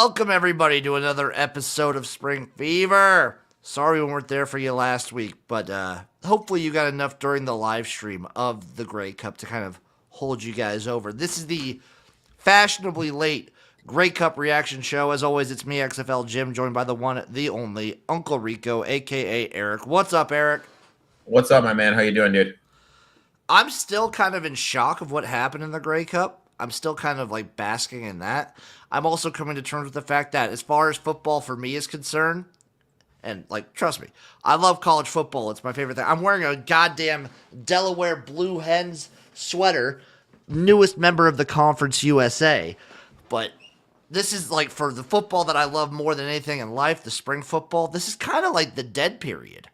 Welcome, everybody, to another episode of Spring Fever. Sorry we weren't there for you last week, but hopefully you got enough during the live stream of the Grey Cup to kind of hold you guys over. This is the fashionably late Grey Cup reaction show. As always, it's me, XFL Jim, joined by the one, the only, Uncle Rico, a.k.a. Eric. What's up, Eric? What's up, my man? How you doing, dude? I'm still kind of in shock of what happened in the Grey Cup. I'm still kind of like basking in that. I'm also coming to terms with the fact that as far as football for me is concerned, and like, trust me, I love college football. It's my favorite thing. I'm wearing a goddamn Delaware Blue Hens sweater, newest member of the Conference USA. But this is like for the football that I love more than anything in life, the spring football. This is kind of like the dead period.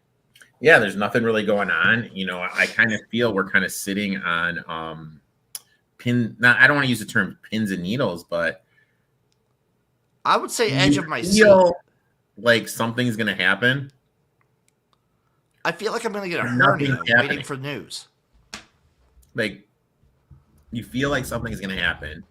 Yeah, there's nothing really going on. You know, I kind of feel we're kind of sitting on I don't want to use the term pins and needles, but I would say edge of my seat. Like something's going to happen. I feel like I'm going to get a hernia waiting for news. Like, you feel like something's going to happen,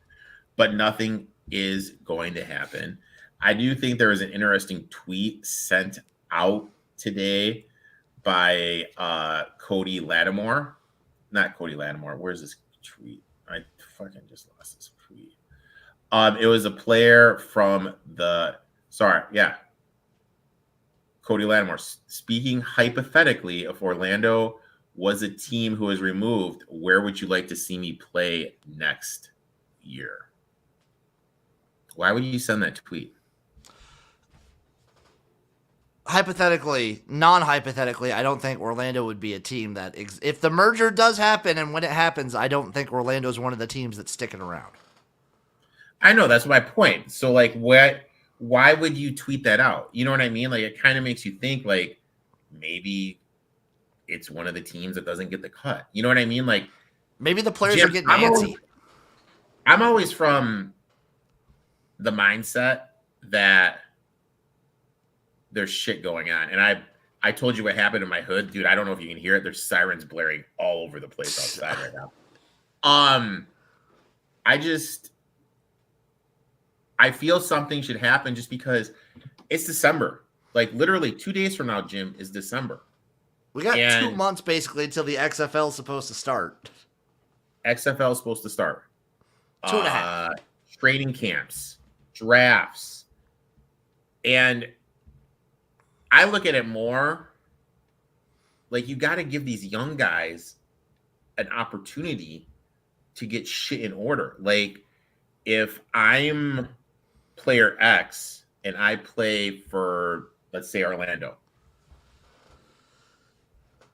but nothing is going to happen. I do think there was an interesting tweet sent out today by Cody Lattimore. Not Cody Lattimore. Where's this tweet? I fucking just lost this tweet. It was a player from Cody Lattimore. Speaking hypothetically, if Orlando was a team who was removed, where would you like to see me play next year? Why would you send that tweet? Hypothetically, non-hypothetically, I don't think Orlando would be a team that, if the merger does happen and when it happens, I don't think Orlando is one of the teams that's sticking around. I know, that's my point. So, like, why would you tweet that out? You know what I mean? Like, it kind of makes you think, like, maybe it's one of the teams that doesn't get the cut. You know what I mean? Like, maybe the players are getting antsy. I'm always from the mindset that there's shit going on. And I told you what happened in my hood, dude. I don't know if you can hear it. There's sirens blaring all over the place outside right now. I feel something should happen just because it's December. Like, literally 2 days from now, Jim, is December. We got 2 months basically until the XFL is supposed to start. XFL is supposed to start. 2.5. Training camps, drafts. And I look at it more like you got to give these young guys an opportunity to get shit in order. Like, if I'm player X and I play for, let's say, Orlando,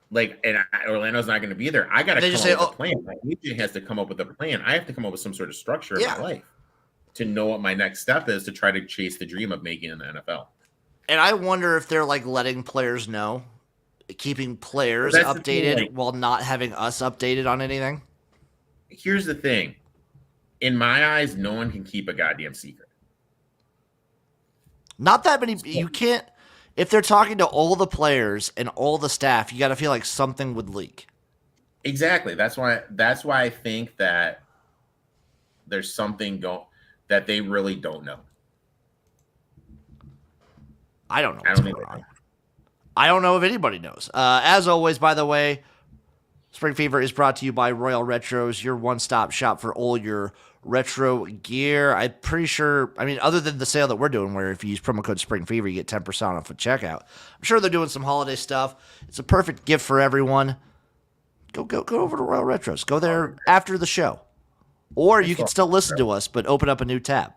like, and Orlando's not going to be there, I got to come up with a plan. My agent has to come up with a plan. I have to come up with some sort of structure in my life to know what my next step is to try to chase the dream of making it in the NFL. And I wonder if they're like letting players know, keeping players updated while not having us updated on anything. Here's the thing. In my eyes, no one can keep a goddamn secret. Not that many. You can't. If they're talking to all the players and all the staff, you got to feel like something would leak. Exactly. That's why I think that there's something that they really don't know. I don't know what's going on. I don't know if anybody knows. As always, by the way, Spring Fever is brought to you by Royal Retros, your one-stop shop for all your retro gear. I'm pretty sure, I mean, other than the sale that we're doing, where if you use promo code Spring Fever, you get 10% off at checkout. I'm sure they're doing some holiday stuff. It's a perfect gift for everyone. Go over to Royal Retros. Go there after the show. Or you can still listen to us, but open up a new tab.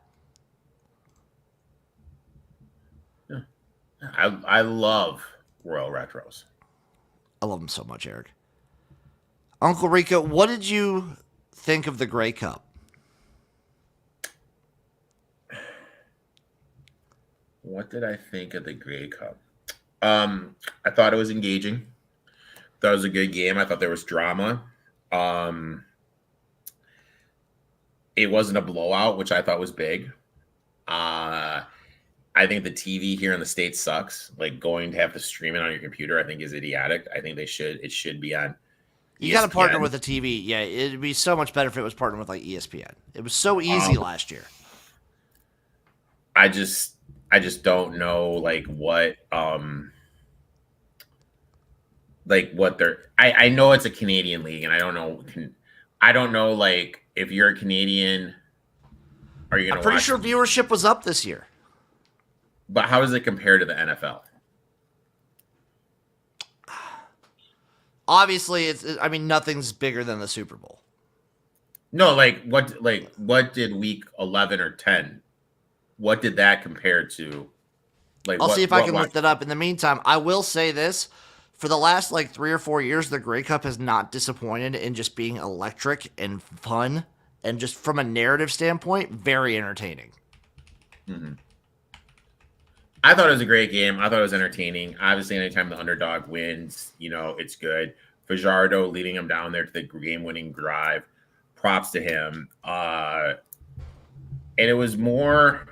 I love Royal Retros. I love them so much, Eric. Uncle Rico, what did you think of the Grey Cup? What did I think of the Grey Cup? I thought it was engaging. Thought it was a good game. I thought there was drama. It wasn't a blowout, which I thought was big. I think the TV here in the States sucks. Like, going to have to stream it on your computer, I think, is idiotic. I think it should be on You got to partner with a TV. Yeah, it'd be so much better if it was partnered with like ESPN. It was so easy last year. I just don't know what they're. I know it's a Canadian league, and I don't know like if you're a Canadian, are you I'm going to pretty watch? sure viewership was up this year. But how does it compare to the NFL? Obviously, I mean, nothing's bigger than the Super Bowl. No, what did week 11 or 10? What did that compare to? I'll see if I can look that up. In the meantime, I will say this. For the last 3 or 4 years, the Grey Cup has not disappointed in just being electric and fun, and just from a narrative standpoint, very entertaining. Mm-hmm. I thought it was a great game. I thought it was entertaining. Obviously, anytime the underdog wins, it's good. Fajardo leading him down there to the game-winning drive. Props to him. And it was more.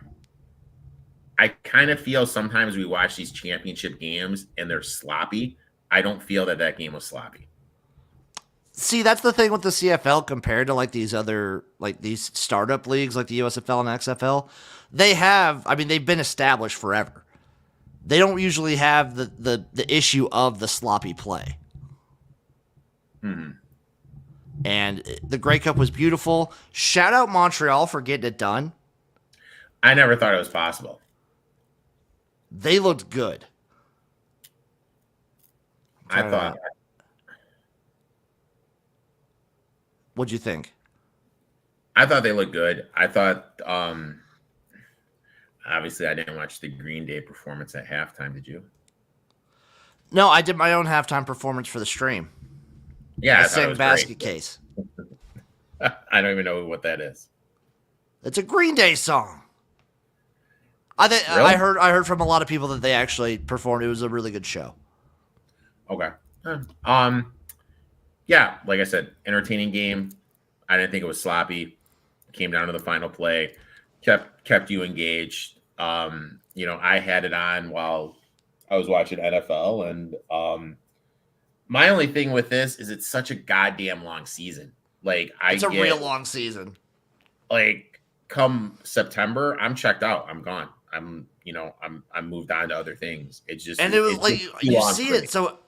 I kind of feel sometimes we watch these championship games and they're sloppy. I don't feel that game was sloppy. See, that's the thing with the CFL compared to these other these startup leagues like the USFL and XFL. They've been established forever. They don't usually have the issue of the sloppy play. Mm-hmm. And the Grey Cup was beautiful. Shout out Montreal for getting it done. I never thought it was possible. They looked good. I thought. What'd you think? I thought they looked good. I thought, obviously, I didn't watch the Green Day performance at halftime. Did you? No, I did my own halftime performance for the stream. Yeah, I sang Basket Case. I don't even know what that is. It's a Green Day song. Really? I heard from a lot of people that they actually performed. It was a really good show. Okay. Yeah, like I said, entertaining game. I didn't think it was sloppy. Came down to the final play, kept you engaged. I had it on while I was watching NFL, and my only thing with this is it's such a goddamn long season. It's a real long season. Come September, I'm checked out. I'm gone. I'm moved on to other things. It's just, and it was you see it. So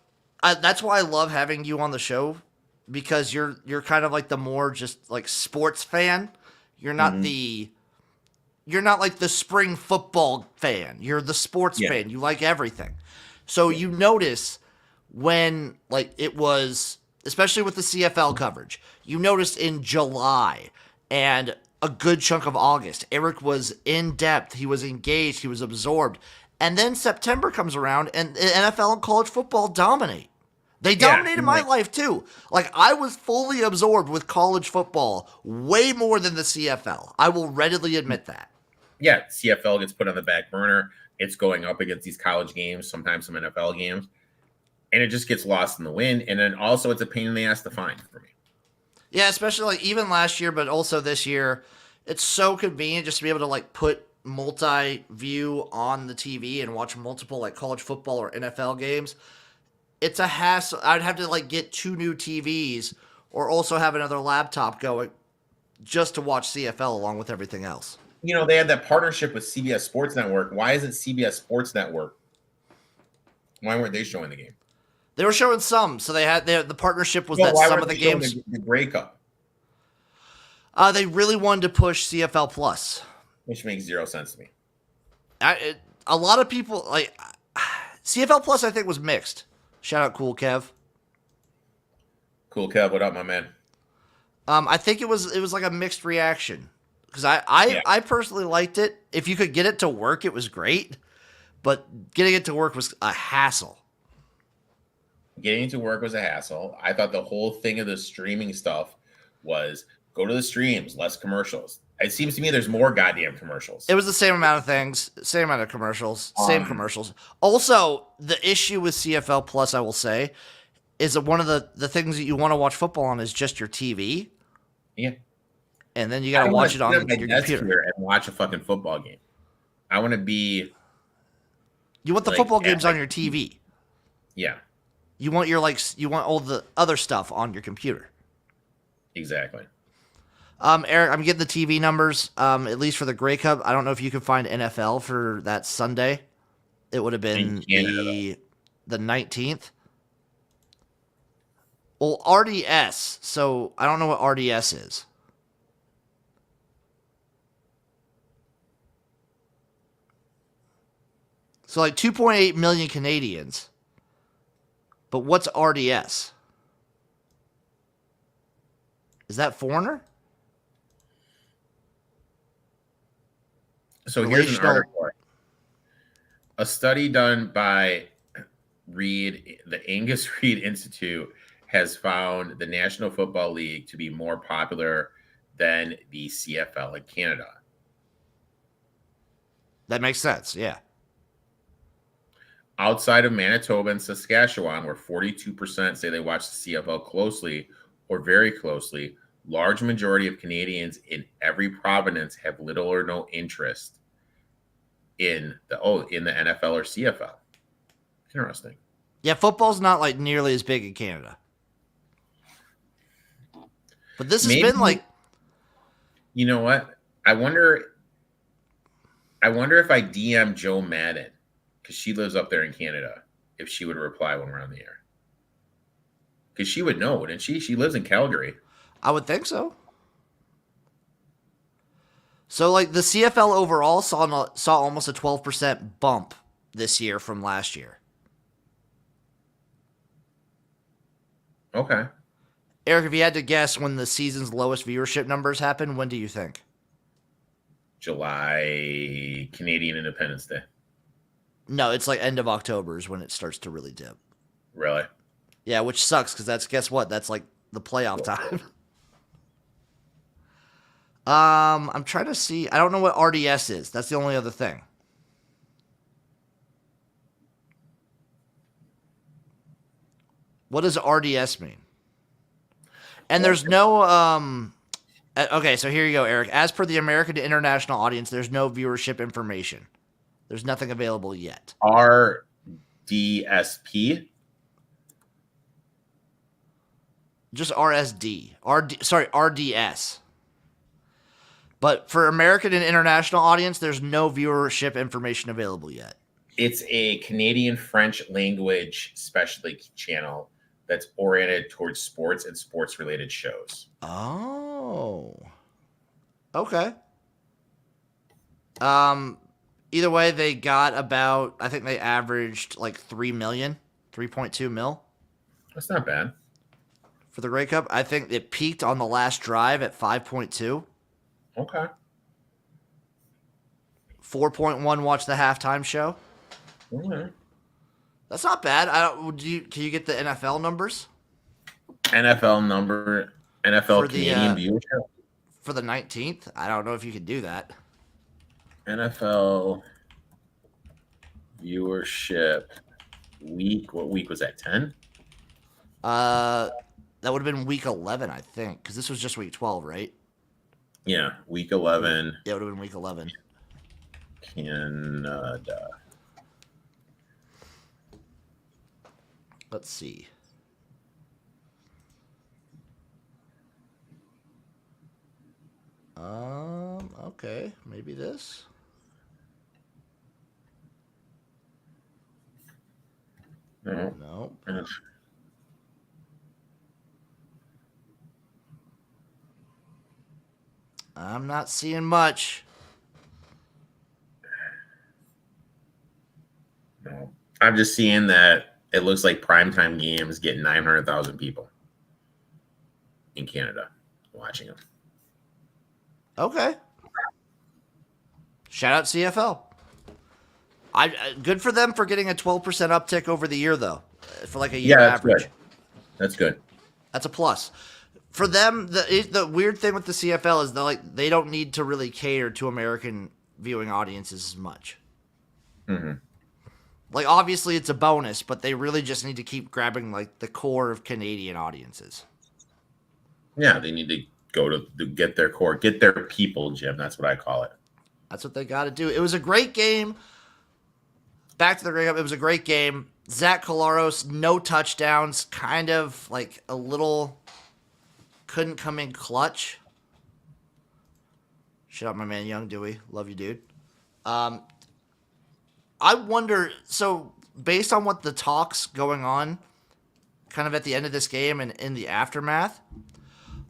that's why I love having you on the show, because you're kind of the more just sports fan. You're not you're not the spring football fan. You're the sports fan. You like everything. So you notice when it was, especially with the CFL coverage, you noticed in July and a good chunk of August, Erik was in depth. He was engaged. He was absorbed. And then September comes around and the NFL and college football dominate. They dominated my life too. I was fully absorbed with college football way more than the CFL. I will readily admit that. Yeah, CFL gets put on the back burner. It's going up against these college games, sometimes some NFL games, and it just gets lost in the wind. And then also it's a pain in the ass to find for me. Yeah, especially even last year, but also this year. It's so convenient just to be able to put multi-view on the TV and watch multiple college football or NFL games. It's a hassle. I'd have to get 2 new TVs or also have another laptop going just to watch CFL along with everything else. They had that partnership with CBS Sports Network. Why isn't CBS Sports Network? Why weren't they showing the game? They were showing some. So they had the partnership was that some of the games. The Grey Cup. They really wanted to push CFL Plus, which makes 0 sense to me. A lot of people CFL Plus. I think was mixed. Shout out Cool Kev. Cool Kev, what up, my man? I think it was a mixed reaction, because I personally liked it. If you could get it to work, it was great, but getting it to work was a hassle. Getting it to work was a hassle. I thought the whole thing of the streaming stuff was go to the streams, less commercials. It seems to me there's more goddamn commercials. It was the same amount of things, same amount of commercials, same commercials. Also, the issue with CFL Plus, I will say, is that one of the things that you want to watch football on is just your TV. Yeah. And then you got to watch it on your computer. And watch a fucking football game. I want to be... You want the football games on your TV. Yeah. You want you want all the other stuff on your computer. Exactly. Eric, I'm getting the TV numbers. At least for the Grey Cup. I don't know if you can find NFL for that Sunday. It would have In been Canada, though. the 19th. Well, RDS. So I don't know what RDS is. So like 2.8 million Canadians. But what's RDS? Is that foreigner? So here's an Relational. article. A study done by the Angus Reid Institute has found the National Football League to be more popular than the CFL in Canada. That makes sense. Yeah. Outside of Manitoba and Saskatchewan, where 42% say they watch the CFL closely or very closely, large majority of Canadians in every province have little or no interest in the NFL or CFL. Interesting. Yeah, football's not like nearly as big in Canada. But this has Maybe, been like, you know what? I wonder if I DM Joe Madden, because she lives up there in Canada, if she would reply when we're on the air. Because she would know, wouldn't she? She lives in Calgary. I would think so. So like the CFL overall saw almost a 12% bump this year from last year. Okay. Eric, if you had to guess when the season's lowest viewership numbers happen, when do you think? July, Canadian Independence Day. No, it's like end of October is when it starts to really dip. Really? Yeah, which sucks because guess what? That's like the playoff time. I'm trying to see. I don't know what RDS is. That's the only other thing. What does RDS mean? And there's no okay, so here you go, Eric. As per the American to international audience, there's no viewership information. There's nothing available yet. RDSP? Just RSD. RDS. But for American and international audience, there's no viewership information available yet. It's a Canadian French language specialty channel that's oriented towards sports and sports related shows. Oh. Okay. Either way, they got about, I think they averaged like 3 million, 3.2 mil. That's not bad. For the Grey Cup. I think it peaked on the last drive at 5.2. Okay. 4.1 watch the halftime show. Okay. That's not bad. Can you get the NFL numbers? NFL For Canadian viewership. For the 19th? I don't know if you could do that. NFL viewership week. What week was that? 10? That would have been week 11, I think, because this was just week 12, right? Yeah, week 11. Yeah, it would have been week 11. Canada. Let's see. Okay, maybe this. No. No. I'm not seeing much. No. I'm just seeing that it looks like primetime games get 900,000 people in Canada watching them. Okay. Shout out CFL. Good for them for getting a 12% uptick over the year, though, for like a year average. Good. That's good. That's a plus. For them, the weird thing with the CFL is they don't need to really cater to American viewing audiences as much. Mm-hmm. Like, obviously, it's a bonus, but they really just need to keep grabbing like the core of Canadian audiences. Yeah, they need to go to get their core, get their people, Jim. That's what I call it. That's what they got to do. It was a great game. Back to the Grey Cup. It was a great game. Zach Collaros, no touchdowns, kind of like a little couldn't come in clutch. Shout out my man Young Dewey. Love you, dude. Um, I wonder, so based on what the talks going on kind of at the end of this game and in the aftermath,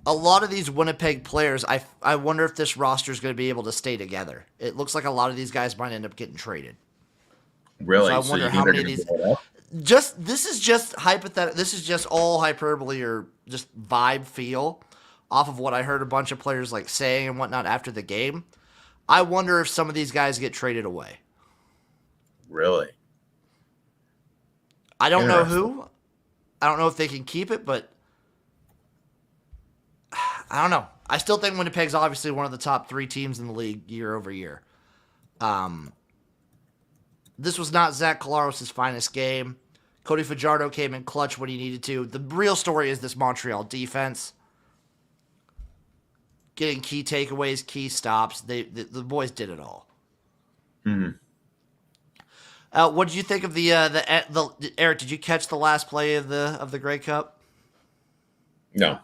a lot of these Winnipeg players, I wonder if this roster is going to be able to stay together. It looks like a lot of these guys might end up getting traded. Really? So I wonder you how think they're many of gonna these. blow it up? This is just hypothetical. This is just all hyperbole or just vibe feel off of what I heard a bunch of players like saying and whatnot after the game. I wonder if some of these guys get traded away. Really? I don't know who. I don't know if they can keep it, but I don't know. I still think Winnipeg's obviously one of the top 3 teams in the league year over year. This was not Zach Collaros' finest game. Cody Fajardo came in clutch when he needed to. The real story is this Montreal defense. Getting key takeaways, key stops. The boys did it all. Mm-hmm. What did you think of the Eric? Did you catch the last play of the Grey Cup? No.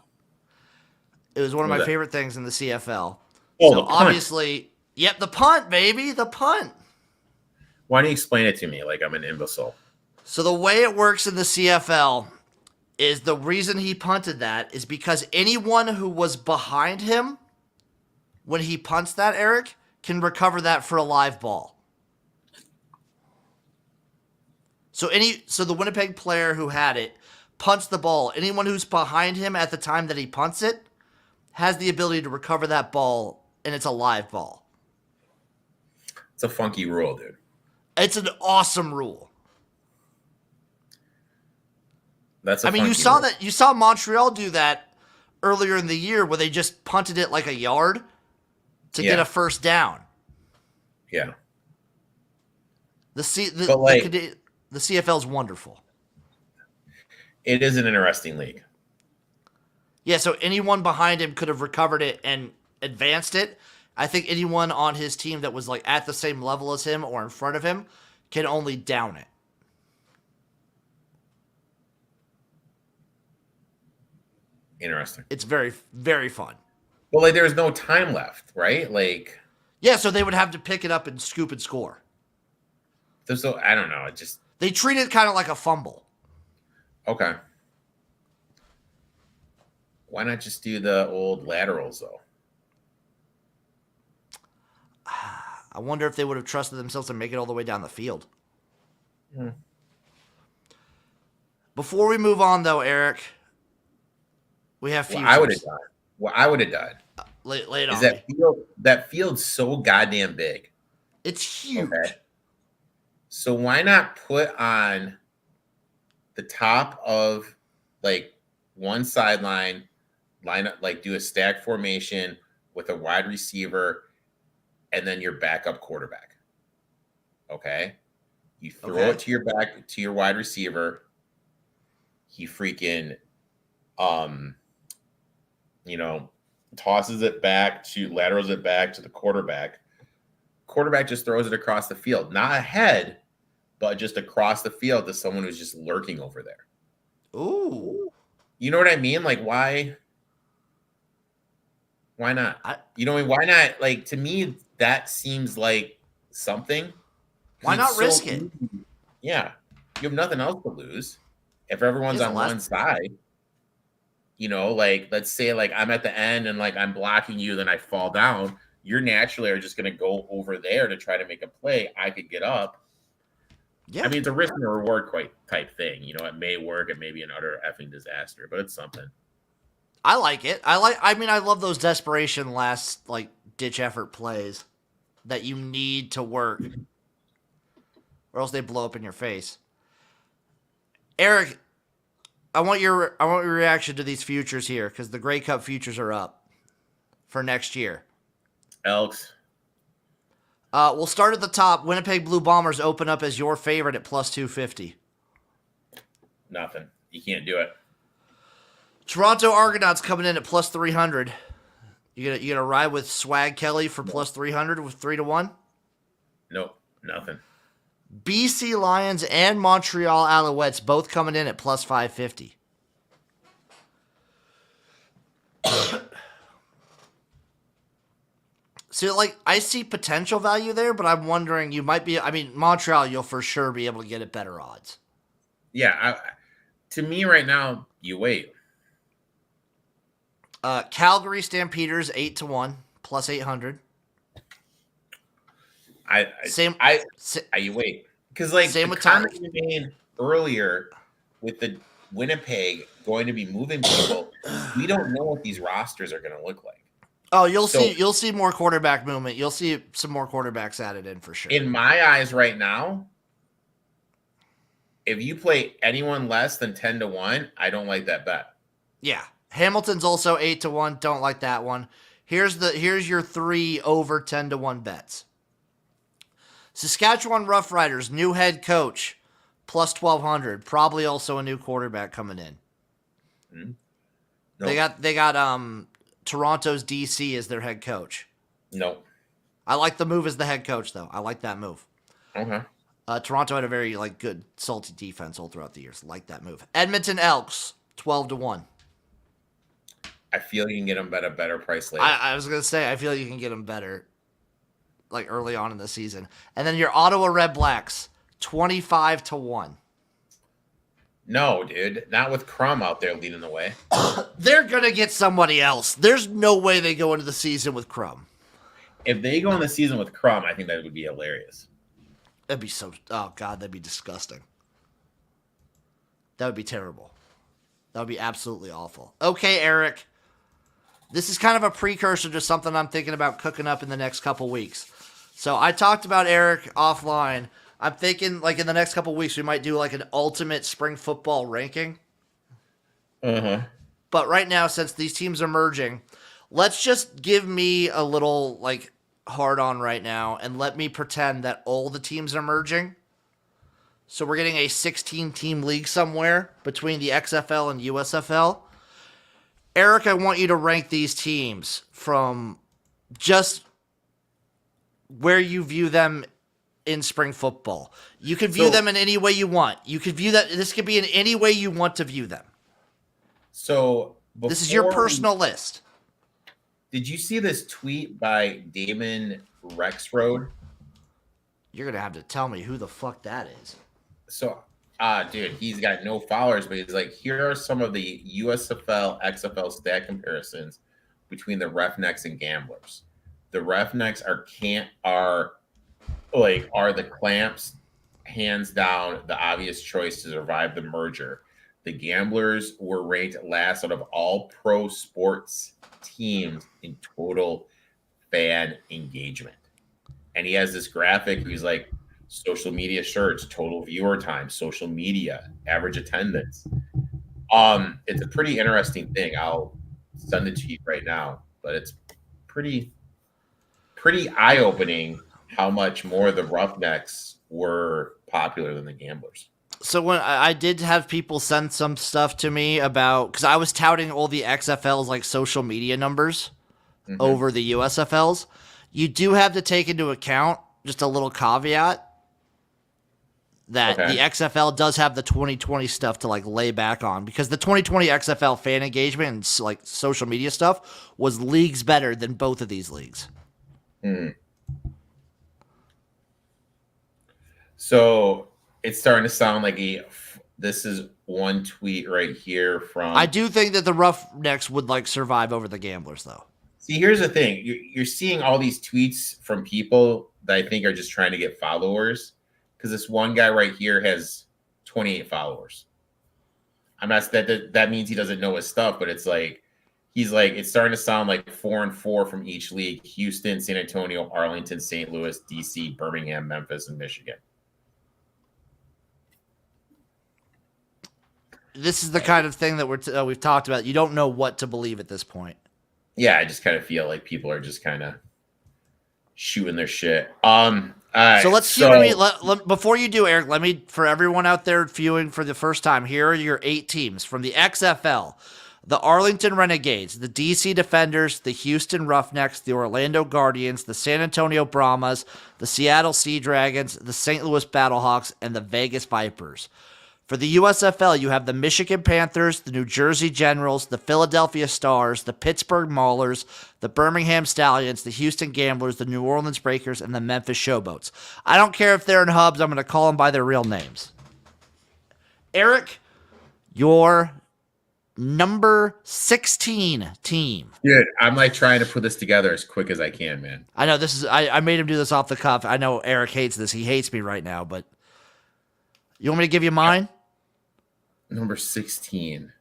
It was one of my favorite things in the CFL. Oh, so the punt. Obviously, yep, the punt, baby, the punt. Why don't you explain it to me like I'm an imbecile? So the way it works in the CFL is the reason he punted that is because anyone who was behind him when he punts that, Eric, can recover that for a live ball. So the Winnipeg player who had it punts the ball. Anyone who's behind him at the time that he punts it has the ability to recover that ball, and it's a live ball. It's a funky rule, dude. It's an awesome rule. You saw Montreal do that earlier in the year where they just punted it like a yard to get a first down. Yeah. The CFL is wonderful. It is an interesting league. Yeah, so anyone behind him could have recovered it and advanced it. I think anyone on his team that was like at the same level as him or in front of him can only down it. Interesting. It's very, very fun. Well, like there's no time left, right? Like, yeah, so they would have to pick it up and scoop and score. So I don't know. They treat it kind of like a fumble. Okay. Why not just do the old laterals though? I wonder if they would have trusted themselves to make it all the way down the field. Hmm. Before we move on, though, Eric, we have futures. I would have done. Lay it on me. Field, that field's so goddamn big. It's huge. Okay. So why not put on the top of like one sideline, line up, like do a stack formation with a wide receiver and then your backup quarterback. Okay. You throw it to your wide receiver. He freaking tosses it back laterals it back to the quarterback. Quarterback just throws it across the field, not ahead, but just across the field to someone who's just lurking over there. Ooh. You know what I mean? Like, why not? Why not? Like, to me, that seems like something. Why not risk it? Yeah. You have nothing else to lose. If everyone's on one side, like, let's say, like, I'm at the end and, like, I'm blocking you, then I fall down. You're naturally are just going to go over there to try to make a play. I could get up. Yeah. I mean, it's a risk and a reward type thing. It may work. It may be an utter effing disaster, but it's something. I like it. I love those desperation last, like, ditch effort plays that you need to work or else they blow up in your face. Eric, I want your reaction to these futures here because the Grey Cup futures are up for next year. Elks. We'll start at the top. Winnipeg Blue Bombers open up as your favorite at plus 250. Nothing. You can't do it. Toronto Argonauts coming in at plus 300. You gonna ride with Swag Kelly for plus 300 with 3-1? Nope. Nothing. BC Lions and Montreal Alouettes both coming in at plus 550. So, like, I see potential value there, but I'm wondering, you might be, I mean, Montreal, you'll for sure be able to get at better odds. Yeah, to me right now, you wait. Calgary Stampeders 8-1 plus 800. You wait because like same the with comment you made earlier with the Winnipeg going to be moving people, we don't know what these rosters are going to look like. Oh, you'll see more quarterback movement. You'll see some more quarterbacks added in for sure. In my eyes, right now, if you play anyone less than 10-1, I don't like that bet. Yeah, Hamilton's also 8-1. Don't like that one. Here's your 3 over 10-1 bets. Saskatchewan Roughriders, new head coach, plus 1,200. Probably also a new quarterback coming in. Mm-hmm. Nope. They got Toronto's DC as their head coach. No. I like the move as the head coach, though. I like that move. Okay. Toronto had a very good salty defense all throughout the years. Like that move. Edmonton Elks, 12-1. I feel you can get them at a better price later. I was gonna say I feel you can get them better, like early on in the season. And then your Ottawa Red Blacks, 25-1. No, dude, not with Crum out there leading the way. They're gonna get somebody else. There's no way they go into the season with Crum. If they go in the season with Crum, I think that would be hilarious. That'd be so. Oh God, that'd be disgusting. That would be terrible. That would be absolutely awful. Okay, Eric. This is kind of a precursor to something I'm thinking about cooking up in the next couple weeks. So I talked about Erik offline. I'm thinking like in the next couple weeks we might do like an ultimate spring football ranking. Uh-huh. But right now, since these teams are merging, let's just give me a little like hard on right now and let me pretend that all the teams are merging. So we're getting a 16-team league somewhere between the XFL and USFL. Erik, I want you to rank these teams from just where you view them in spring football. You can view them in any way you want. You could view that. This could be in any way you want to view them. So this is your personal list. Did you see this tweet by Damon Rexroad? You're going to have to tell me who the fuck that is. So, dude, he's got no followers, but he's like, here are some of the USFL, XFL stat comparisons between the Roughnecks and Gamblers. The Roughnecks are the Clamps, hands down, the obvious choice to survive the merger. The Gamblers were ranked last out of all pro sports teams in total fan engagement. And he has this graphic where he's like, social media shirts, total viewer time, social media, average attendance. It's a pretty interesting thing. I'll send it to you right now, but it's pretty eye-opening how much more the Roughnecks were popular than the Gamblers. So when I did have people send some stuff to me about, because I was touting all the XFL's like social media numbers over the USFL's, you do have to take into account just a little caveat that the XFL does have the 2020 stuff to like lay back on, because the 2020 XFL fan engagement and like social media stuff was leagues better than both of these leagues. So it's starting to sound like this is one tweet right here from. I do think that the Roughnecks would like survive over the Gamblers, though. See, here's the thing: you're seeing all these tweets from people that I think are just trying to get followers. Because this one guy right here has 28 followers. I'm not that means he doesn't know his stuff, but it's like it's starting to sound like 4 and 4 from each league: Houston, San Antonio, Arlington, St. Louis, DC, Birmingham, Memphis, and Michigan. This is the kind of thing that we've talked about. You don't know what to believe at this point. Yeah, I just kind of feel like people are just kind of shooting their shit. So let's see. Before you do, Erik, let me, for everyone out there viewing for the first time, here are your 8 teams from the XFL: the Arlington Renegades, the DC Defenders, the Houston Roughnecks, the Orlando Guardians, the San Antonio Brahmas, the Seattle Sea Dragons, the St. Louis Battlehawks, and the Vegas Vipers. For the USFL, you have the Michigan Panthers, the New Jersey Generals, the Philadelphia Stars, the Pittsburgh Maulers, the Birmingham Stallions, the Houston Gamblers, the New Orleans Breakers, and the Memphis Showboats. I don't care if they're in hubs. I'm going to call them by their real names. Erik, your number 16 team. Dude, I'm like trying to put this together as quick as I can, man. I know this is. I made him do this off the cuff. I know Erik hates this. He hates me right now, but you want me to give you mine? Number 16.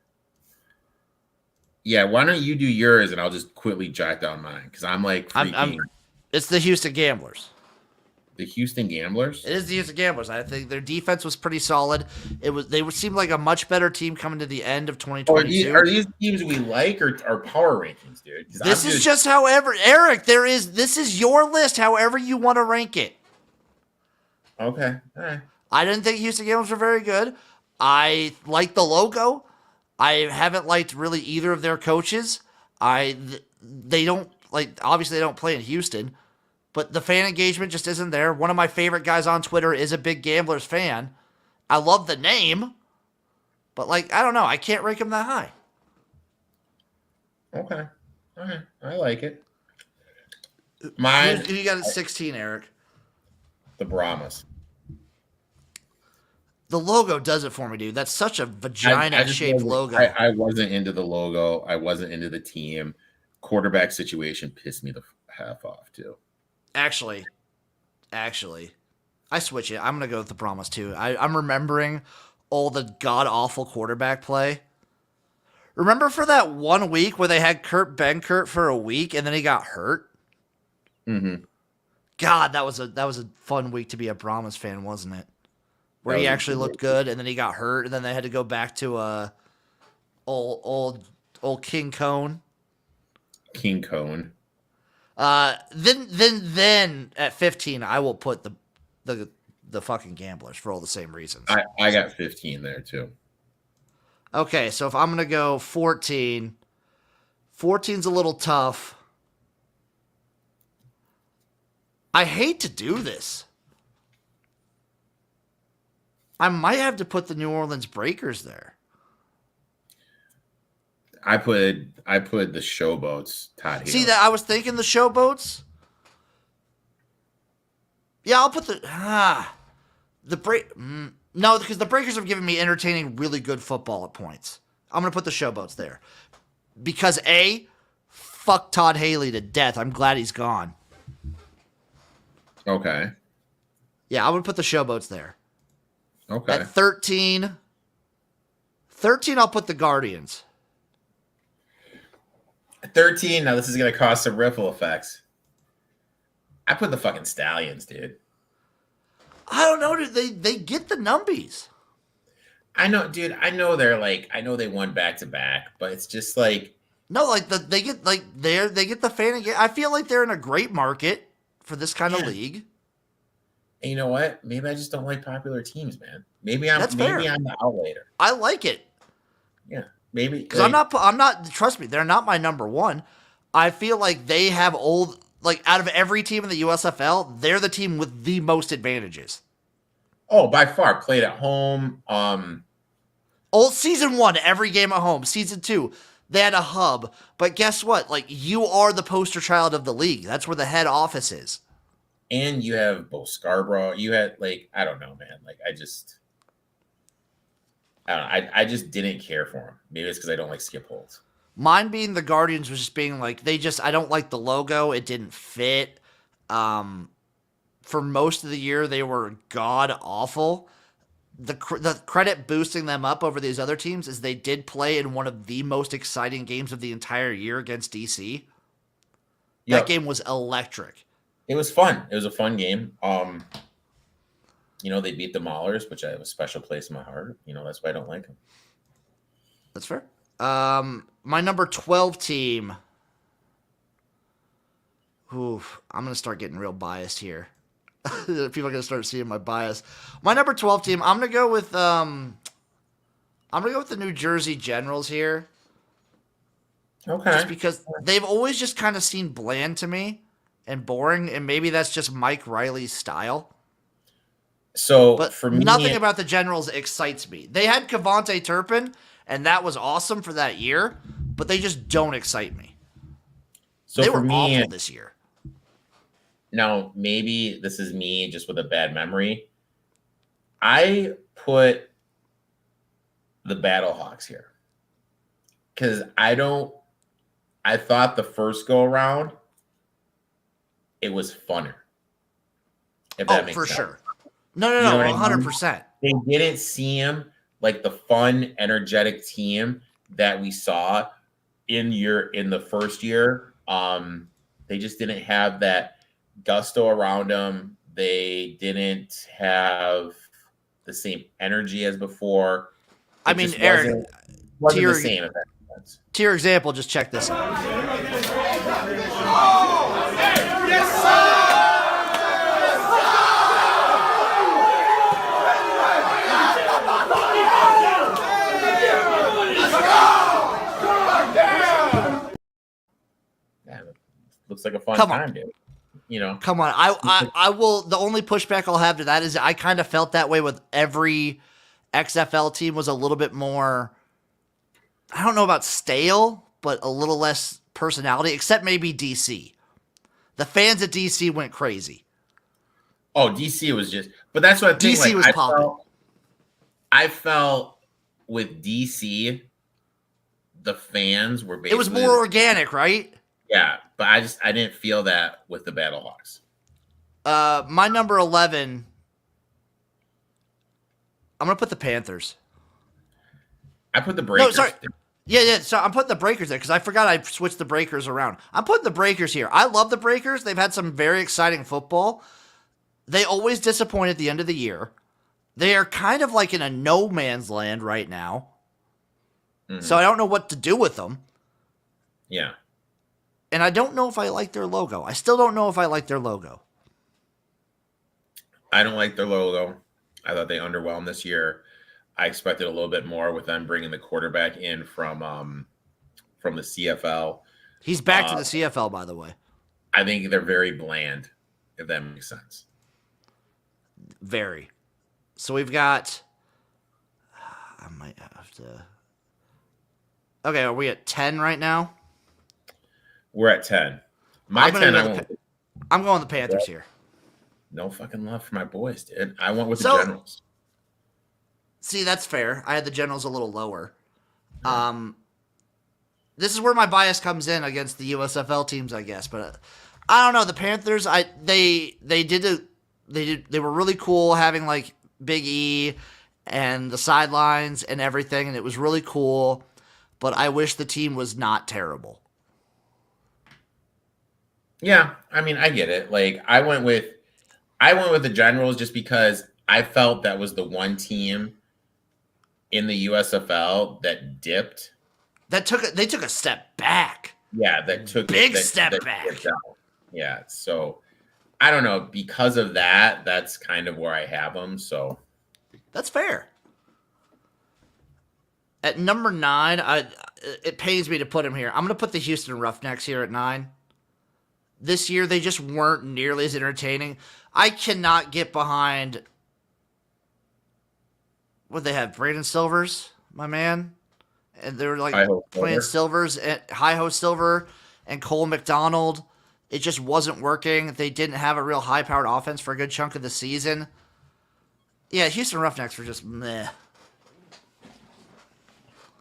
Yeah, why don't you do yours and I'll just quickly jot down mine because I'm like freaking. It's the Houston Gamblers. The Houston Gamblers? It is the Houston Gamblers. I think their defense was pretty solid. They seemed like a much better team coming to the end of 2022. Are these teams we like or power rankings, dude? This is just however, Erik. This is your list. However you want to rank it. Okay. All right. I didn't think Houston Gamblers were very good. I like the logo. I haven't liked really either of their coaches. They don't obviously they don't play in Houston, but the fan engagement just isn't there. One of my favorite guys on Twitter is a big Gamblers fan. I love the name, but I don't know. I can't rank them that high. Okay. All right. I like it. Mine. You got 16, Erik. The Brahmas. The logo does it for me, dude. That's such a vagina-shaped logo. I wasn't into the logo. I wasn't into the team. Quarterback situation pissed me the half off, too. Actually, I switch it. I'm going to go with the Brahmas, too. I'm remembering all the god-awful quarterback play. Remember for that 1 week where they had Kurt Benkert for a week and then he got hurt? Mm-hmm. God, that was a fun week to be a Brahmas fan, wasn't it? Where he actually looked good, and then he got hurt, and then they had to go back to old King Cone. King Cone. Then at 15, I will put the fucking Gamblers for all the same reasons. I got 15 there too. Okay, so if I'm gonna go 14, 14's a little tough. I hate to do this. I might have to put the New Orleans Breakers there. I put the Showboats. Todd Haley. See that? I was thinking the Showboats. Yeah, I'll put the break. No, because the Breakers have given me entertaining, really good football at points. I'm gonna put the Showboats there because fuck Todd Haley to death. I'm glad he's gone. Okay. Yeah, I'm gonna put the Showboats there. Okay. At 13, I'll put the Guardians. At 13, now this is going to cause some ripple effects. I put the fucking Stallions, dude. I don't know, dude. They get the numbies. I know, dude. I know they won back to back, but it's just no, they get the fan. I feel like they're in a great market for this kind of league. And you know what? Maybe I just don't like popular teams, man. Maybe I'm the outlier. I like it. Yeah, maybe because I'm not. Trust me, they're not my number one. I feel like they have out of every team in the USFL, they're the team with the most advantages. Oh, by far, played at home. Season 1, every game at home. Season 2, they had a hub. But guess what? You are the poster child of the league. That's where the head office is. And you have Bo Scarborough. You had I don't know, man. I don't know. I just didn't care for him. Maybe it's because I don't like Skip Holtz. Mine being the Guardians was just being I don't like the logo. It didn't fit. For most of the year, they were god awful. The credit boosting them up over these other teams is they did play in one of the most exciting games of the entire year against DC. Yep. That game was electric. It was fun. It was a fun game. They beat the Maulers, which I have a special place in my heart. That's why I don't like them. That's fair. My number 12 team. Oof, I'm going to start getting real biased here. People are going to start seeing my bias. My number 12 team, I'm going to go with the New Jersey Generals here. Okay. Just because they've always just kind of seemed bland to me and boring, and maybe that's just Mike Riley's style. So But for nothing me, about the Generals excites me. They had Cavante Turpin, and that was awesome for that year, but they just don't excite me. so They for were me, awful this year. now maybe this is me just with a bad memory. I put the Battlehawks here because I thought the first go around it was funner. If that Oh, makes for sense. sure. No, You know what I mean? 100%. They didn't seem like the fun, energetic team that we saw in the first year. They just didn't have that gusto around them. They didn't have the same energy as before. I It mean, just Aaron, wasn't the same. If that makes sense. to your example, just check this out. Yeah, looks like a fun Come on. time, dude. You know, Come on. I will. The only pushback I'll have to that is I kind of felt that way with every XFL team was a little bit more, I don't know about stale, but a little less personality, except maybe DC. The fans at DC went crazy. oh, DC was just, but that's what I think. DC Like was popping. I felt with DC, the fans were It was basically more organic, right? yeah, but I didn't feel that with the Battlehawks. My number 11, I'm going to put the Panthers. I put the Breakers. No, sorry. Yeah. So I'm putting the Breakers there because I forgot I switched the Breakers around. I'm putting the Breakers here. I love the Breakers. They've had some very exciting football. They always disappoint at the end of the year. They are kind of like in a no man's land right now. Mhm. So I don't know what to do with them. Yeah. And I don't know if I like their logo. I still don't know if I like their logo. I don't like their logo. I thought they underwhelmed this year. I expected a little bit more with them bringing the quarterback in from the CFL. He's back to the CFL, by the way. I think they're very bland, if that makes sense. Very. So we've got. I might have to. Okay, are we at 10 right now? We're at 10. My 10, I'm going with the Panthers here. No fucking love for my boys, dude. I went with the Generals. See, that's fair. I had the Generals a little lower. This is where my bias comes in against the USFL teams, I guess. But I don't know. The Panthers, they were really cool having like Big E and the sidelines and everything, and it was really cool. But I wish the team was not terrible. Yeah, I mean, I get it. Like I went with the Generals just because I felt that was the one team in the USFL that dipped. They took a step back. Yeah, that took big step back. Yeah, so I don't know. Because of that, that's kind of where I have them. So that's fair. At number 9, it pains me to put him here. I'm going to put the Houston Roughnecks here at 9. This year, they just weren't nearly as entertaining. I cannot get behind. What they have? Brandon Silvers, my man, and they were like playing Silvers at Hi-Ho Silver and Cole McDonald. It just wasn't working. They didn't have a real high-powered offense for a good chunk of the season. Yeah, Houston Roughnecks were just meh.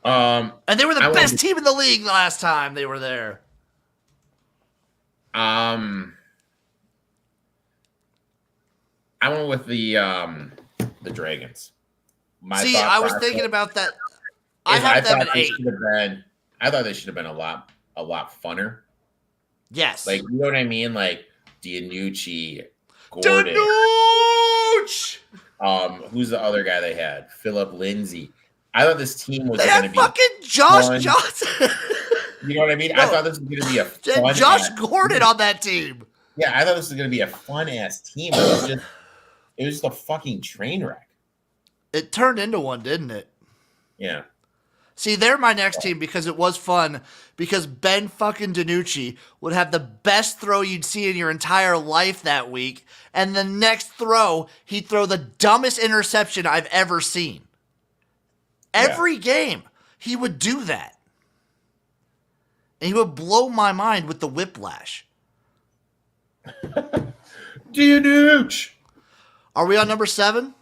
And they were the best team in the league last time they were there. I went with the Dragons. I was thinking about that. I have them at 8. I thought they should have been a lot funner. Yes. Like, you know what I mean? Like Dianucci, Gordon. Who's the other guy they had? Philip Lindsay. I thought this team was going to be fucking Josh Johnson. You know what I mean? No, I thought this was going to be a fun Josh Gordon on that team. Yeah, I thought this was going to be a fun ass team. It was just a fucking train wreck. It turned into one, didn't it? Yeah. See, they're my next team because it was fun. Because Ben fucking DiNucci would have the best throw you'd see in your entire life that week, and the next throw he'd throw the dumbest interception I've ever seen. Every game he would do that, and he would blow my mind with the whiplash. DiNucci. Are we on number 7?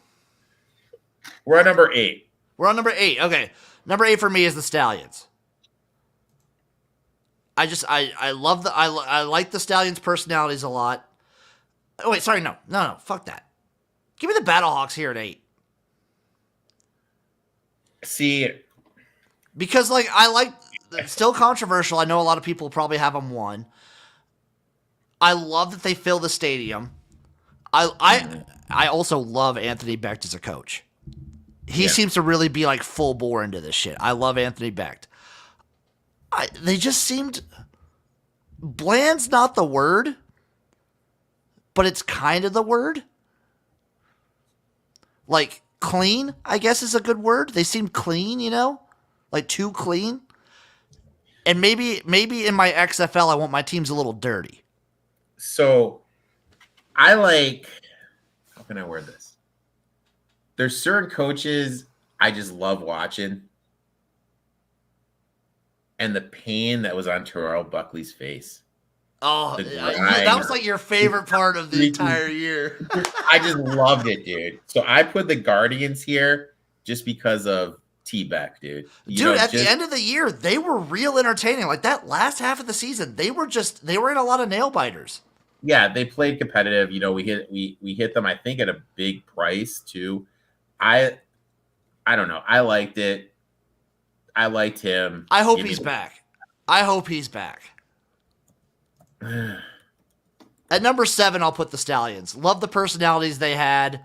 We're on number 8. We're on number 8. Okay. Number 8 for me is the Stallions. I love I like the Stallions' personalities a lot. Oh wait, sorry, no, fuck that. Give me the Battlehawks here at 8. See, because like I like, it's still controversial. I know a lot of people probably have them 1. I love that they fill the stadium. I also love Anthony Becht as a coach. He seems to really be like full bore into this shit. I love Anthony Becht. They just seemed, bland's not the word, but it's kind of the word. Like clean, I guess is a good word. They seem clean, you know, like too clean. And maybe in my XFL, I want my teams a little dirty. So I like, how can I word this? There's certain coaches I just love watching. And the pain that was on Terrell Buckley's face. Oh, that was like your favorite part of the entire year. I just loved it, dude. So I put the Guardians here just because of T-Beck, dude. The end of the year, they were real entertaining. Like that last half of the season, they were in a lot of nail biters. Yeah, they played competitive. You know, we hit them, I think, at a big price too. I don't know. I liked it. I liked him. I hope he's back. At number 7, I'll put the Stallions. Love the personalities they had.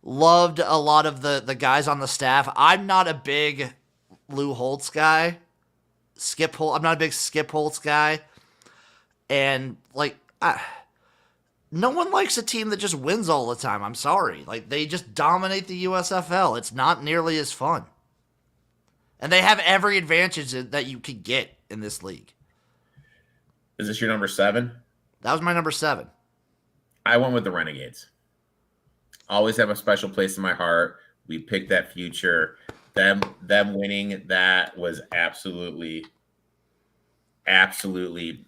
Loved a lot of the guys on the staff. I'm not a big Lou Holtz guy. I'm not a big Skip Holtz guy. And like, no one likes a team that just wins all the time. I'm sorry. Like, they just dominate the USFL. It's not nearly as fun. And they have every advantage that you could get in this league. Is this your number 7? That was my number 7. I went with the Renegades. Always have a special place in my heart. We picked that future. Them winning that was absolutely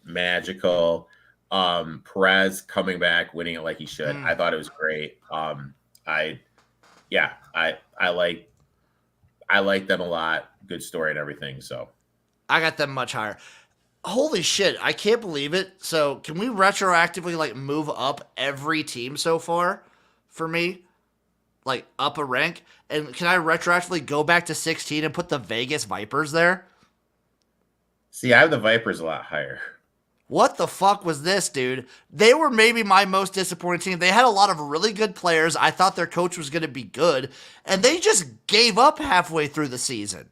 magical. Perez coming back, winning it like he should. I thought it was great. I like them a lot. Good story and everything. So I got them much higher. Holy shit, I can't believe it. So can we retroactively like move up every team so far for me? Like up a rank? And can I retroactively go back to 16 and put the Vegas Vipers there? See, I have the Vipers a lot higher. What the fuck was this, dude? They were maybe my most disappointing team. They had a lot of really good players. I thought their coach was going to be good, and they just gave up halfway through the season.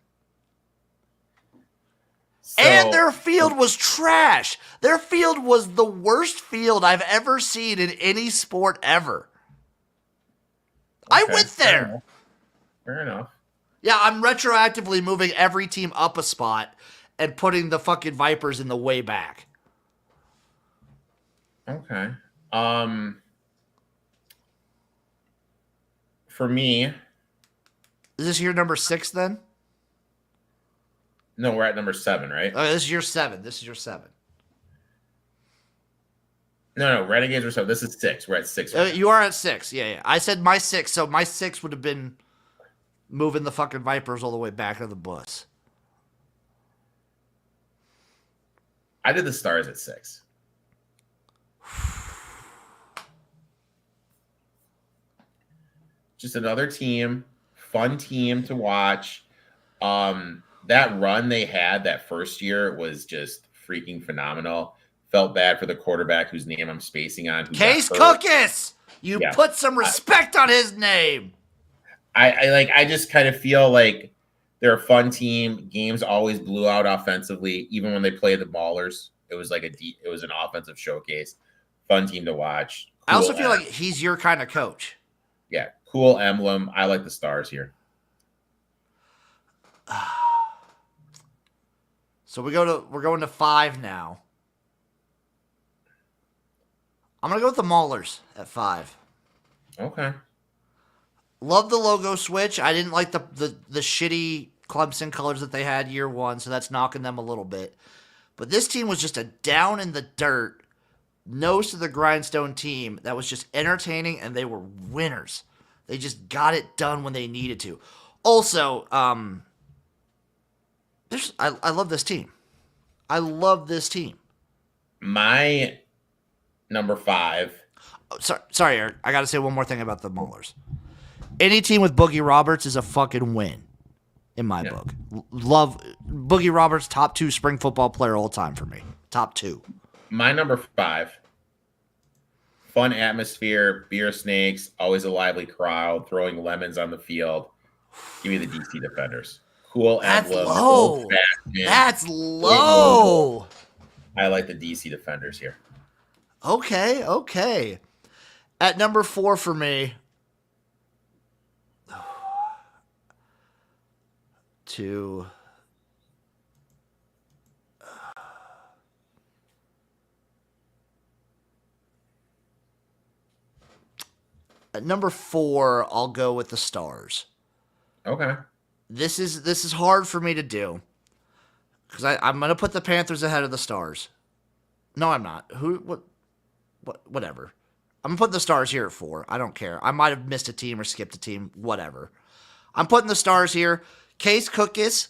And their field was trash. Their field was the worst field I've ever seen in any sport ever. Okay, I went there. Fair enough. Yeah, I'm retroactively moving every team up a spot and putting the fucking Vipers in the way back. Okay. For me, is this your number 6 then? No, we're at number 7, right? Oh, this is your 7. No, Renegades were 7. This is 6. We're at 6. You are at 6. Yeah. I said my 6, so my 6 would have been moving the fucking Vipers all the way back to the bus. I did the Stars at 6. Just another team, fun team to watch. That run they had that first year was just freaking phenomenal. Felt bad for the quarterback whose name I'm spacing on. Case Cookus! You put some respect on his name. I just kind of feel like they're a fun team. Games always blew out offensively, even when they played the Ballers. It was like it was an offensive showcase. Fun team to watch. Cool. I also feel like he's your kind of coach. Yeah, cool emblem. I like the Stars here. So we're going to 5 now. I'm gonna go with the Maulers at 5. Okay. Love the logo switch. I didn't like the shitty Clemson colors that they had year 1, so that's knocking them a little bit. But this team was just a down in the dirt, nose to the grindstone team that was just entertaining, and they were winners. They just got it done when they needed to. Also, I love this team. I love this team. My number 5. Oh, sorry, Eric. I got to say one more thing about the Maulers. Any team with Boogie Roberts is a fucking win, in my book. Love Boogie Roberts, top 2 spring football player all time for me. Top 2. My number 5. Fun atmosphere, beer snakes, always a lively crowd, throwing lemons on the field. Give me the DC Defenders. Cool emblem. That's low. That's low. I like the DC Defenders here. Okay. At number 4 for me, at number 4, I'll go with the Stars. Okay. This is hard for me to do because I'm gonna put the Panthers ahead of the Stars. No, I'm not. Whatever. I'm gonna put the Stars here at 4. I don't care. I might have missed a team or skipped a team. Whatever. I'm putting the Stars here. Case Cookis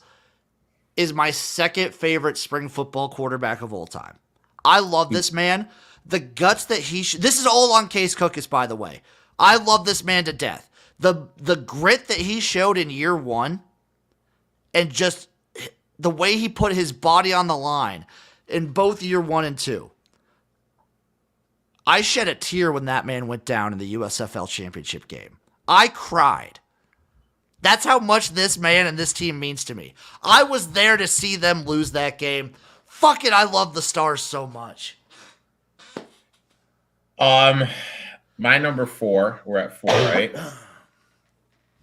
is my second favorite spring football quarterback of all time. I love this man. The guts that this is all on Case Cookis, by the way. I love this man to death. The grit that he showed in year 1 and just the way he put his body on the line in both year 1 and 2. I shed a tear when that man went down in the USFL championship game. I cried. That's how much this man and this team means to me. I was there to see them lose that game. Fuck it, I love the Stars so much. My number 4, we're at 4, right?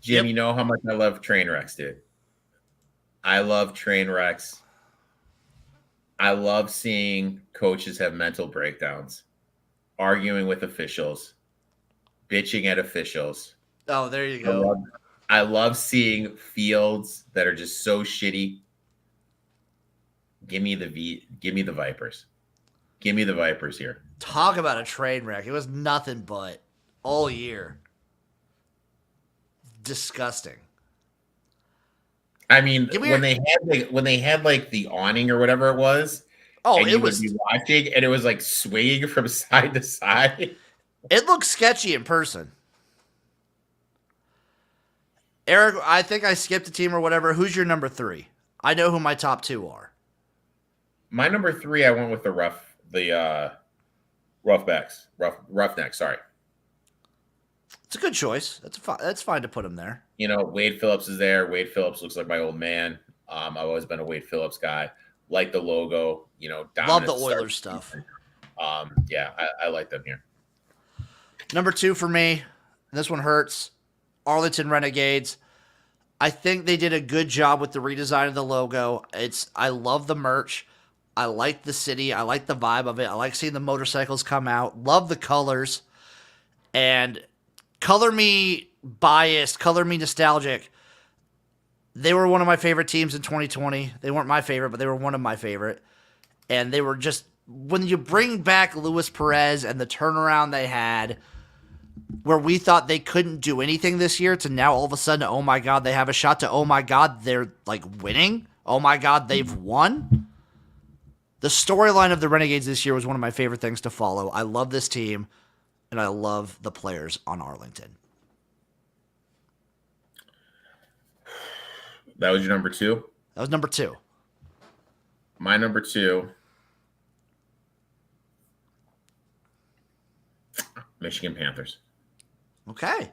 Jim, Yep. You know how much I love train wrecks, dude. I love train wrecks. I love seeing coaches have mental breakdowns, arguing with officials, bitching at officials. Oh, there you go. I love seeing fields that are just so shitty. Give me the Vipers. Give me the Vipers here. Talk about a train wreck. It was nothing but all year. Disgusting. I mean, when they had like the awning or whatever it was, and you would be watching, and it was like swinging from side to side. It looks sketchy in person. Eric, I think I skipped a team or whatever. Who's your number 3? I know who my top 2 are. My number 3, I went with the Roughnecks. Sorry. It's a good choice. That's fine to put him there. You know, Wade Phillips is there. Wade Phillips looks like my old man. I've always been a Wade Phillips guy. Like the logo, you know, love the Oilers stuff. Yeah, I like them here. Number 2 for me, this one hurts. Arlington Renegades. I think they did a good job with the redesign of the logo. I love the merch. I like the city. I like the vibe of it. I like seeing the motorcycles come out. Love the colors. And color me biased, color me nostalgic. They were one of my favorite teams in 2020. They weren't my favorite, but they were one of my favorite. And they were just, when you bring back Luis Perez and the turnaround they had, where we thought they couldn't do anything this year, to now all of a sudden, oh my God, they have a shot, to oh my God, they're like winning. Oh my God, they've won. The storyline of the Renegades this year was one of my favorite things to follow. I love this team, and I love the players on Arlington. That was your number 2? That was number 2. My number 2, Michigan Panthers. Okay.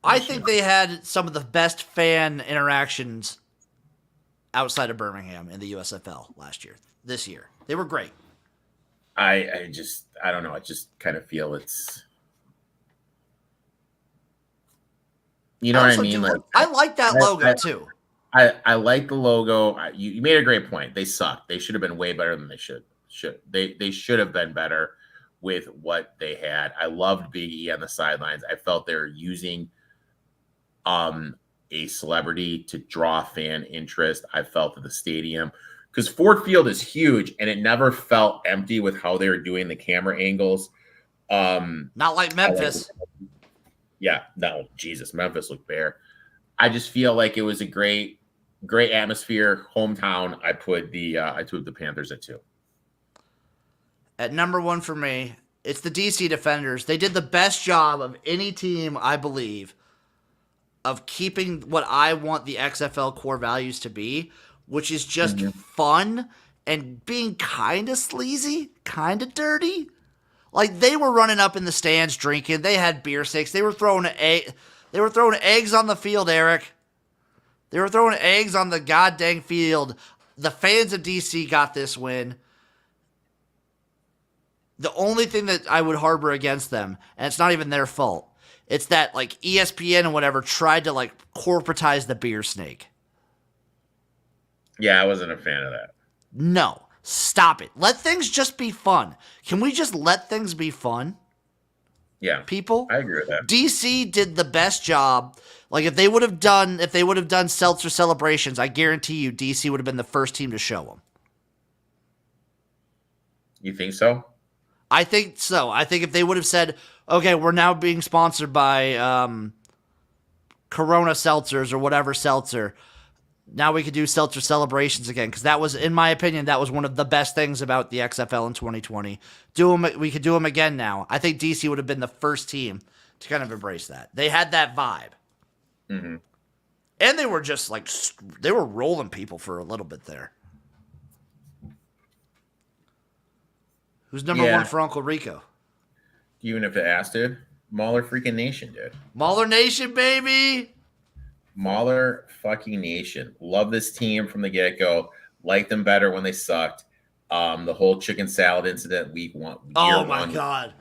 I think they had some of the best fan interactions outside of Birmingham in the USFL this year. They were great. I don't know. I just kind of feel it's, you know what I mean? I like that logo too. I like the logo. You made a great point. They suck. They should have been way better than they should. They should have been better with what they had. I loved Big E on the sidelines. I felt they were using a celebrity to draw fan interest. I felt at the stadium because Ford Field is huge and it never felt empty with how they were doing the camera angles. Not like Memphis. Yeah, no, Jesus, Memphis looked bare. I just feel like it was a great atmosphere, hometown. I put the Panthers at 2. At number 1 for me, it's the DC Defenders. They did the best job of any team, I believe, of keeping what I want the XFL core values to be, which is just fun and being kind of sleazy, kind of dirty. Like, they were running up in the stands drinking. They had beer sticks. They were throwing eggs on the field, Eric. They were throwing eggs on the goddamn field. The fans of DC got this win. The only thing that I would harbor against them, and it's not even their fault, it's that, like, ESPN and whatever tried to, like, corporatize the beer snake. Yeah, I wasn't a fan of that. No. Stop it. Let things just be fun. Can we just let things be fun? Yeah. People? I agree with that. DC did the best job. Like, if they would have done seltzer celebrations, I guarantee you DC would have been the first team to show them. You think so? I think so. I think if they would have said, okay, we're now being sponsored by Corona seltzers or whatever seltzer, now we could do seltzer celebrations again. Because that was, in my opinion, that was one of the best things about the XFL in 2020. We could do them again now. I think DC would have been the first team to kind of embrace that. They had that vibe. Mm-hmm. And they were just like, they were rolling people for a little bit there. Who's number 1 for Uncle Rico? Even if it asked it, Mauler freaking Nation, dude. Mauler Nation, baby! Mauler fucking Nation. Love this team from the get-go. Liked them better when they sucked. The whole chicken salad incident week 1. Oh, my God.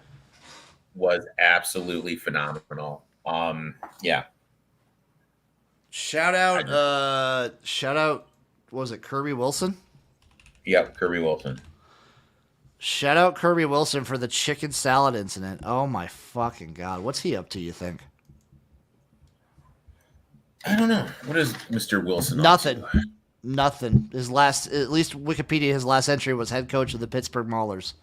Was absolutely phenomenal. Yeah. Shout out, what was it, Kirby Wilson? Yep, Kirby Wilson. Shout out Kirby Wilson for the chicken salad incident. Oh my fucking God. What's he up to, you think? I don't know. What is Mr. Wilson Nothing. up to? Nothing. His last, at least Wikipedia, his last entry was head coach of the Pittsburgh Maulers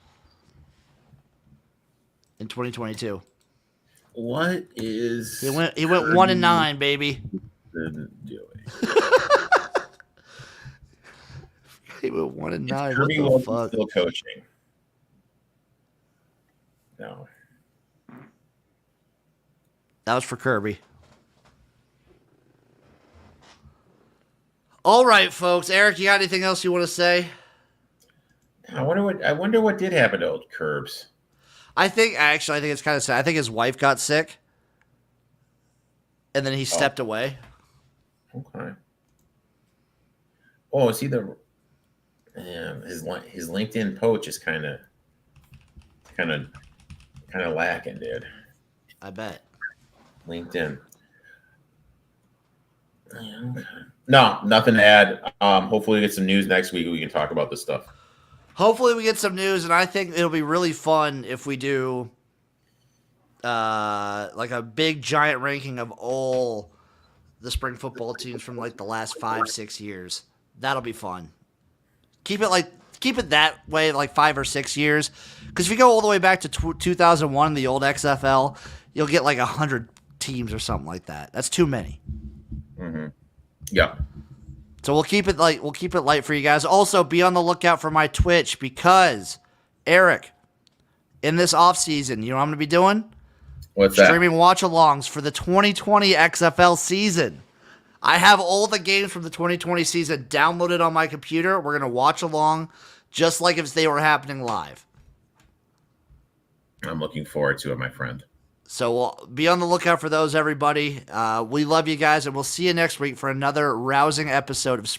in 2022. What is He went 1-9, baby. doing? He went 1-9. Kirby What the Wilson fuck? still coaching? No. That was for Kirby. All right, folks. Eric, you got anything else you want to say? I wonder what did happen to old Curbs. I think it's kind of sad. I think his wife got sick, and then he stepped away. Okay. Oh, is he the? Yeah, his LinkedIn poach is kind of lacking, dude. I bet. LinkedIn. Yeah, okay. No, nothing to add. Hopefully, we get some news next week. We can talk about this stuff. Hopefully, we get some news, and I think it'll be really fun if we do like a big giant ranking of all the spring football teams from like the last 5-6 years. That'll be fun. Keep it that way, like 5 or 6 years, because if you go all the way back to 2001, the old XFL, you'll get like 100 teams or something like that. That's too many. Mm-hmm. Yeah. So we'll keep it light for you guys. Also, be on the lookout for my Twitch because, Eric, in this offseason, you know what I'm going to be doing? What's that? Streaming watch-alongs for the 2020 XFL season. I have all the games from the 2020 season downloaded on my computer. We're going to watch along just like if they were happening live. I'm looking forward to it, my friend. So we'll be on the lookout for those, everybody. We love you guys, and we'll see you next week for another rousing episode of